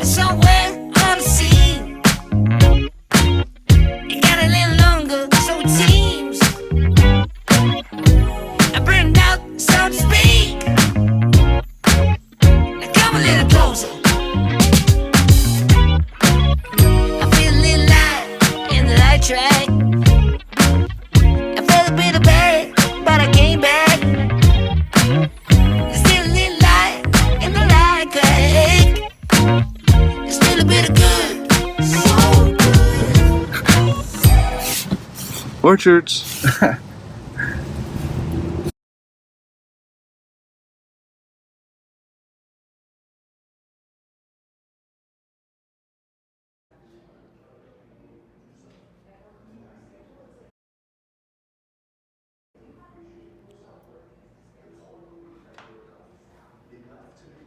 somewhere unseen. It got a little longer, so it seems. I burned out, so to speak. Now come a little closer. I feel a little light in the light track. I felt a bit of bad, but I came back. There's still a little light in the light crack. There's still a bit of good, so good. Orchards.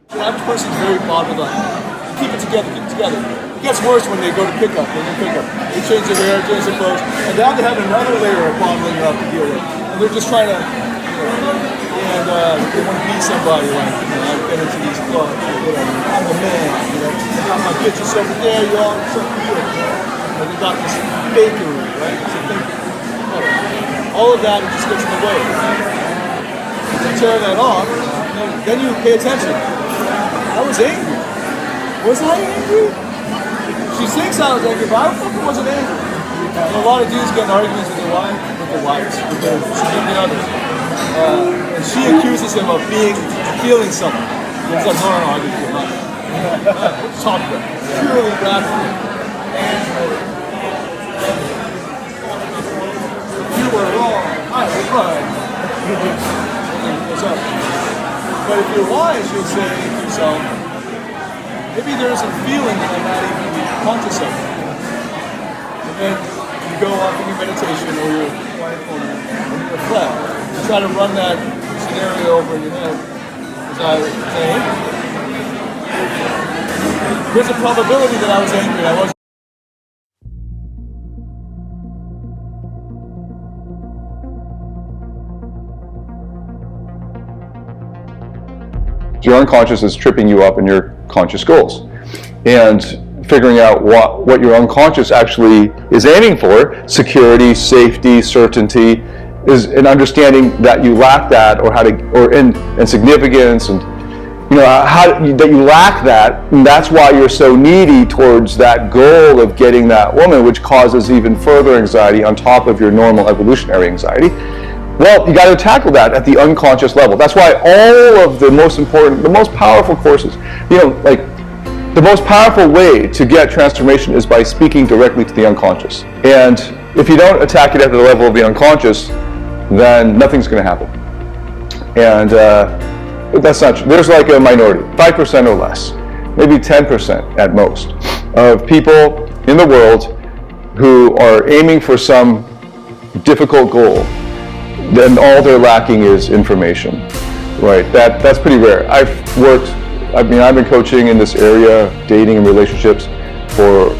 The average person is very bottled up. Keep it together, keep it together. It gets worse when they go to pickup, They change their hair, change their clothes, and now they have another layer of bottling up to deal with. And they're just trying to, and they want to be somebody like, I get into these clubs, or whatever. I'm the man, I got my pictures over there, y'all, it's so good. And they got this fakery, right? It's a fake. All of that just gets in the way. If you tear that off, then you pay attention. I was angry. Was I angry? She thinks I was angry, but I fucking wasn't angry. And a lot of dudes get in arguments with their wives, with their significant others. And she accuses him of feeling something. He's like, no, I didn't feel nothing. Let's talk about it. Purely rational. You were wrong. I was right. What's up? But if you're wise, you'll say to yourself, maybe there's a feeling that I'm not even conscious of. And then you go off in your meditation or your mindfulness and you reflect. You try to run that scenario over in your head. Was I angry? There's a probability that I was angry. I wasn't. Your unconscious is tripping you up in your conscious goals. And figuring out what your unconscious actually is aiming for, security, safety, certainty, is an understanding that you lack that, and significance, and that you lack that, and that's why you're so needy towards that goal of getting that woman, which causes even further anxiety on top of your normal evolutionary anxiety. Well, you got to tackle that at the unconscious level. That's why all of the most important, the most powerful courses, the most powerful way to get transformation is by speaking directly to the unconscious. And if you don't attack it at the level of the unconscious, then nothing's going to happen. And that's not true. There's like a minority, 5% or less, maybe 10% at most, of people in the world who are aiming for some difficult goal. Then all they're lacking is information, right? That's pretty rare. I've been coaching in this area, dating and relationships, for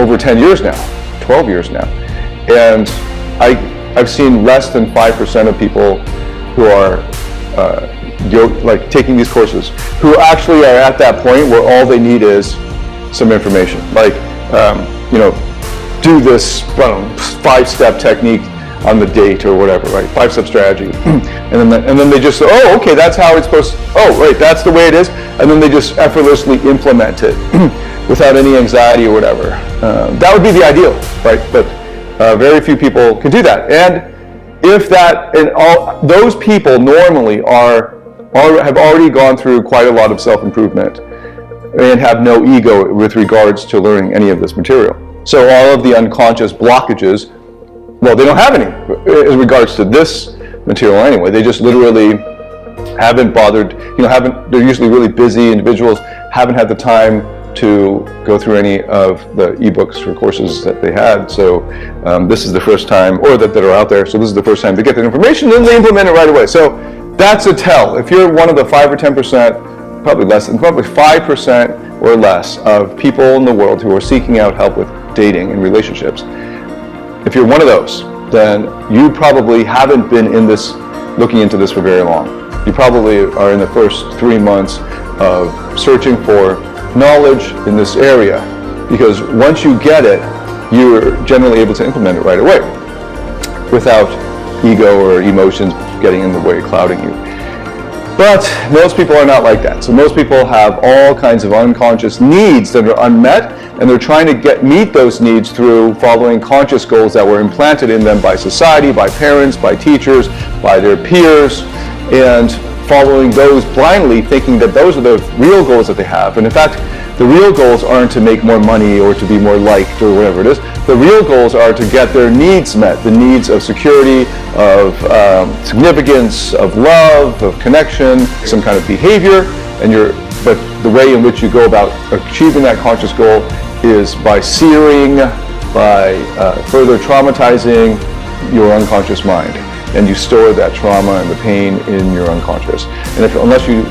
over 10 years now, 12 years now. And I've seen less than 5% of people who are taking these courses, who actually are at that point where all they need is some information. Do this 5-step technique on the date or whatever, right? 5-step strategy. and then they just say, oh, okay, that's how it's supposed to, oh, right, that's the way it is. And then they just effortlessly implement it without any anxiety or whatever. That would be the ideal, right? But very few people can do that. And if that, and all those people normally have already gone through quite a lot of self-improvement and have no ego with regards to learning any of this material. So all of the unconscious blockages, well, they don't have any in regards to this material anyway. They just literally haven't bothered, they're usually really busy individuals, haven't had the time to go through any of the ebooks or courses that they had. So this is the first time, or that are out there, so this is the first time to get that information, and they implement it right away. So that's a tell. If you're one of the 5 or 10%, probably 5% or less of people in the world who are seeking out help with dating and relationships, if you're one of those, then you probably haven't been looking into this for very long. You probably are in the first 3 months of searching for knowledge in this area, because once you get it, you're generally able to implement it right away without ego or emotions getting in the way, clouding you. But most people are not like that. So most people have all kinds of unconscious needs that are unmet, and they're trying to meet those needs through following conscious goals that were implanted in them by society, by parents, by teachers, by their peers, and following those blindly, thinking that those are the real goals that they have. And in fact, the real goals aren't to make more money or to be more liked or whatever it is. The real goals are to get their needs met, the needs of security, of significance, of love, of connection, some kind of behavior. But the way in which you go about achieving that conscious goal is by searing, by further traumatizing your unconscious mind. And you store that trauma and the pain in your unconscious. And unless you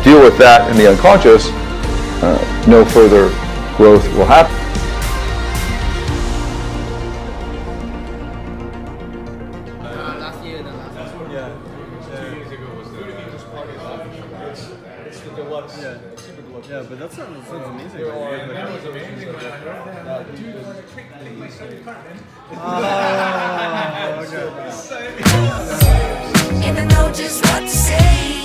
deal with that in the unconscious, no further growth will happen. Last year, the last one. Yeah. 2 years ago was it's the deluxe. Yeah. Super deluxe. Yeah, but that sounds amazing. That was amazing. And I know just what to say.